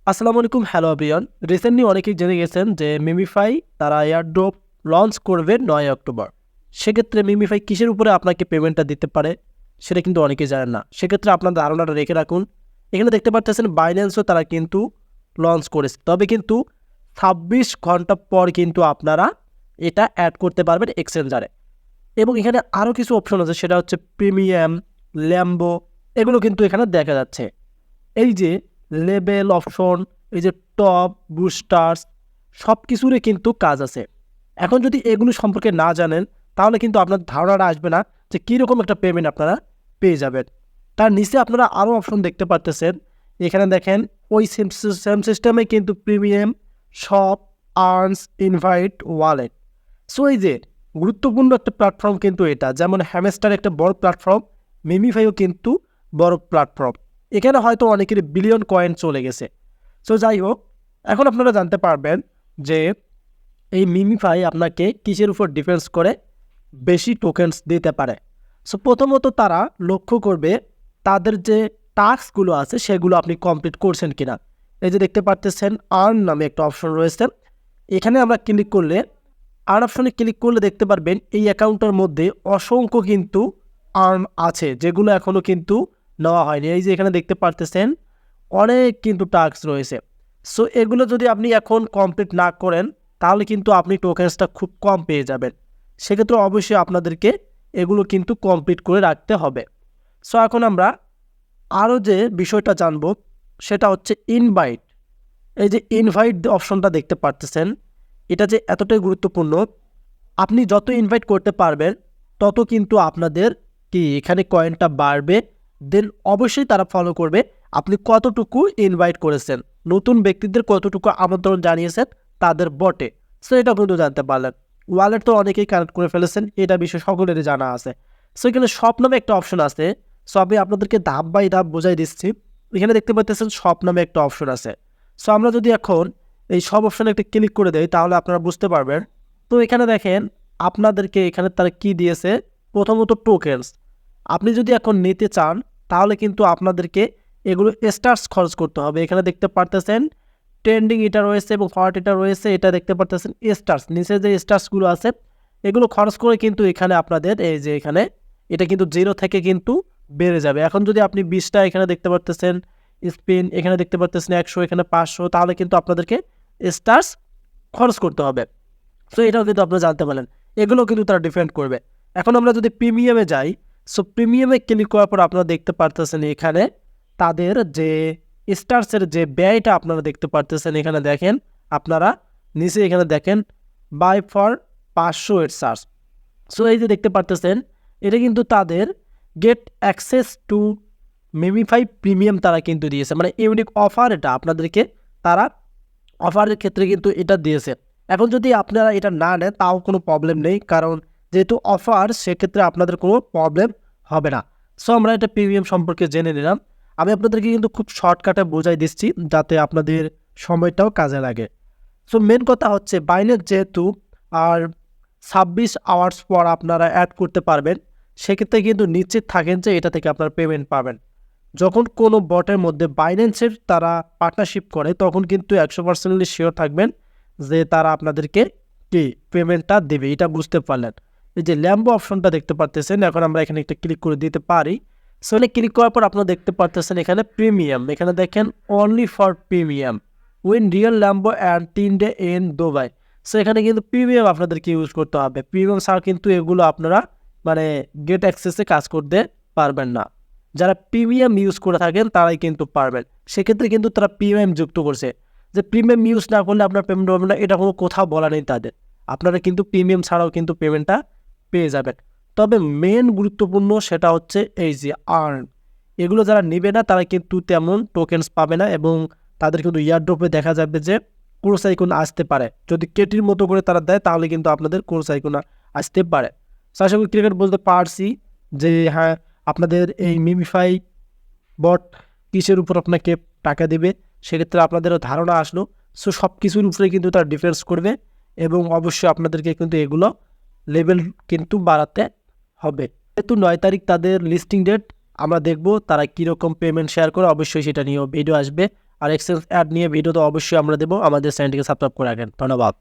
আসসালামু আলাইকুম, hello everyone. Recently অনেকেই জেনে গেছেন যে মিমিফাই তারা এয়ারড্রপ লঞ্চ করবে 9 অক্টোবর। সেক্ষেত্রে মিমিফাই কিসের উপরে আপনাকে পেমেন্টটা দিতে পারে সেটা কিন্তু অনেকেই জানেন না। সেক্ষেত্রে আপনার ধারণাটা রেখে রাখুন। এখানে দেখতে পাচ্ছেন বাইন্যান্সও তারা কিন্তু লঞ্চ করেছে, তবে কিন্তু 26 ঘন্টা পর কিন্তু আপনারা এটা অ্যাড করতে পারবেন এক্সচেঞ্জারে। এবং এখানে আরও কিছু অপশন আছে, সেটা হচ্ছে প্রিমিয়াম, ল্যাম্বো, এগুলো কিন্তু এখানে দেখা যাচ্ছে। এই যে লেবেল অপশন, এই যে টপ বুস্টার্স, সব কিছুরই কিন্তু কাজ আছে। এখন যদি এগুলো সম্পর্কে না জানেন তাহলে কিন্তু আপনার ধারণাটা আসবে না যে কীরকম একটা পেমেন্ট আপনারা পেয়ে যাবেন। তার নিচে আপনারা আরও অপশন দেখতে পারতেছেন। এখানে দেখেন ওই সেম সিস্টেমে কিন্তু premium, shop, earns, invite, wallet. So এই যে গুরুত্বপূর্ণ একটা প্ল্যাটফর্ম কিন্তু এটা, যেমন হ্যামস্টার একটা বড় প্ল্যাটফর্ম, মিমিফাইও কিন্তু বড় প্ল্যাটফর্ম। এখানে হয়তো অনেকের বিলিয়ন কয়েন চলে গেছে। সো যাই হোক, এখন আপনারা জানতে পারবেন যে এই মিমিফাই আপনাকে কিসের উপর ডিফেন্স করে বেশি টোকেনস দিতে পারে। সো প্রথমত তারা লক্ষ্য করবে তাদের যে টাস্কগুলো আছে সেগুলো আপনি কমপ্লিট করছেন কিনা। এই যে দেখতে পারতেছেন আর্ন নামে একটা অপশন রয়েছে, এখানে আমরা ক্লিক করলে আর্ন অপশনে ক্লিক করলে দেখতে পারবেন এই অ্যাকাউন্টের মধ্যে অসংখ্য কিন্তু আর্ন আছে যেগুলো এখনও কিন্তু নেওয়া হয়নি। এই যে এখানে দেখতে পারতেছেন অনেক কিন্তু টাস্ক রয়েছে। সো এগুলো যদি আপনি এখন কমপ্লিট না করেন তাহলে কিন্তু আপনি টোকেন্সটা খুব কম পেয়ে যাবেন। সেক্ষেত্রে অবশ্যই আপনাদেরকে এগুলো কিন্তু কমপ্লিট করে রাখতে হবে। সো এখন আমরা আরও যে বিষয়টা জানব সেটা হচ্ছে ইনভাইট। এই যে ইনভাইট অপশনটা দেখতে পারতেছেন, এটা যে এতটাই গুরুত্বপূর্ণ। আপনি যত ইনভাইট করতে পারবেন তত কিন্তু আপনাদের কি এখানে কয়েনটা বাড়বে। দেন অবশ্যই তারা ফলো করবে আপনি কতটুকু ইনভাইট করেছেন, নতুন ব্যক্তিদের কতটুকু আমন্ত্রণ জানিয়েছেন তাদের বটে। সো এটা কিন্তু জানতে পারলেন। ওয়ালেট তো অনেকেই কানেক্ট করে ফেলেছেন, এটা বিষয় সকলেরই জানা আছে। সো এখানে শপ নামে একটা অপশন আছে। সো আমি আপনাদেরকে ধাপ বাই ধাপ বোঝাই দিচ্ছি। এখানে দেখতে পাচ্ছেন শপ নামে একটা অপশন আছে। সো আমরা যদি এখন এই সব অপশনে একটা ক্লিক করে দেই তাহলে আপনারা বুঝতে পারবেন। তো এখানে দেখেন আপনাদেরকে এখানে তারা কি দিয়েছে, প্রথমত টোকেন্স। আপনি যদি এখন নিতে চান তাহলে কিন্তু আপনাদেরকে এগুলো স্টার্স খরচ করতে হবে। এখানে দেখতে পারতেছেন ট্রেন্ডিং এটা রয়েছে এবং হট এটা রয়েছে, এটা দেখতে পারতেছেন স্টার্স, নিচে যে স্টার্সগুলো আছে এগুলো খরচ করে কিন্তু এখানে আপনাদের এই যে এখানে এটা কিন্তু 0 থেকে কিন্তু বেড়ে যাবে। এখন যদি আপনি 20টা এখানে দেখতে পারতেছেন স্পিন, এখানে দেখতে পারতেছেন 100, এখানে 500, তাহলে কিন্তু আপনাদেরকে স্টার্স খরচ করতে হবে। সো এটাও কিন্তু আপনারা জানতে পারলেন, এগুলো কিন্তু তারা ডিফেন্ড করবে। এখন আমরা যদি প্রিমিয়ামে যাই, সো প্রিমিয়ামে ক্লিক করার পর আপনারা দেখতে পারতেছেন এখানে তাদের যে স্টার্সের যে ব্যয়টা আপনারা দেখতে পারতেছেন। এখানে দেখেন আপনারা নিচে এখানে দেখেন বাই ফর 500 স্টার্স। সো এই যে দেখতে পারতেছেন এটা কিন্তু তাদের get access to Mimify premium তারা কিন্তু দিয়েছে, মানে ইউনিক অফার এটা আপনাদেরকে তারা অফারের ক্ষেত্রে কিন্তু এটা দিয়েছে। এখন যদি আপনারা এটা না নেন তাও কোনো প্রবলেম নেই, কারণ যেহেতু অফার সেক্ষেত্রে আপনাদের কোনো প্রবলেম হবে না। সো আমরা এটা প্রিমিয়াম সম্পর্কে জেনে নিলাম। আমি আপনাদেরকে কিন্তু খুব শর্টকাটে বোঝাই দিচ্ছি যাতে আপনাদের সময়টাও কাজে লাগে। সো মেন কথা হচ্ছে বাইন্যান্স যেহেতু আর 26 আওয়ার্স পর আপনারা অ্যাড করতে পারবেন, সেক্ষেত্রে কিন্তু নিশ্চিত থাকেন যে এটা থেকে আপনারা পেমেন্ট পাবেন। যখন কোনো বটের মধ্যে বাইন্যান্সের তারা পার্টনারশিপ করে তখন কিন্তু 100% শিওর থাকবেন যে তারা আপনাদেরকে কি পেমেন্টটা দেবে, এটা বুঝতে পারলেন। এই যে ল্যাম্বো অপশনটা দেখতে পারতেছেন, এখন আমরা এখানে একটা ক্লিক করে দিতে পারি। সো এখানে ক্লিক করার পর আপনারা দেখতে পারতেছেন এখানে প্রিমিয়াম, এখানে দেখেন only for premium win real Lambo and 3 day in Dubai. So এখানে কিন্তু প্রিমিয়াম আপনাদেরকে ইউজ করতে হবে। প্রিমিয়াম ছাড়া কিন্তু এগুলো আপনারা মানে গেট অ্যাক্সেসে কাজ করতে পারবেন না। যারা প্রিমিয়াম ইউজ করে থাকেন তারাই কিন্তু পারবেন। সেক্ষেত্রে কিন্তু তারা প্রিমিয়াম যুক্ত করছে, যে প্রিমিয়াম ইউজ না করলে আপনার পেমেন্ট হবে না, এটা কোনো কোথাও বলা নেই তাদের। আপনারা কিন্তু প্রিমিয়াম ছাড়াও কিন্তু পেমেন্টটা পেয়ে যাবেন। তবে মেন গুরুত্বপূর্ণ সেটা হচ্ছে এই যে আর্ন, এগুলো যারা নেবে না তারা কিন্তু তেমন টোকেন্স পাবে না এবং তাদের কিন্তু ইয়ারড্রপে দেখা যাবে যে ক্রস আইকন আসতে পারে। যদি কেটির মতো করে তারা দেয় তাহলে কিন্তু আপনাদের ক্রস আইকন আসতে পারে। আশা করি ক্রিকেট বলতে পারছি যে হ্যাঁ, আপনাদের এই মিমিফাই বট কিসের উপর আপনাকে টাকা দেবে সেক্ষেত্রে আপনাদেরও ধারণা আসলো। সো সব কিছুর উপরে কিন্তু তারা ডিফেন্স করবে এবং অবশ্যই আপনাদেরকে কিন্তু এগুলো লেভেল কিন্তু বাড়াতে হবে। যেহেতু 9 তারিখ তাদের লিস্টিং ডেট, আমরা দেখব তারা কীরকম পেমেন্ট শেয়ার করে, অবশ্যই সেটা নিয়েও ভিডিও আসবে। আর এক্সচেঞ্জ অ্যাড নিয়ে ভিডিও তো অবশ্যই আমরা দেবো। আমাদের চ্যানেলটিকে সাবস্ক্রাইব করে রাখেন। ধন্যবাদ।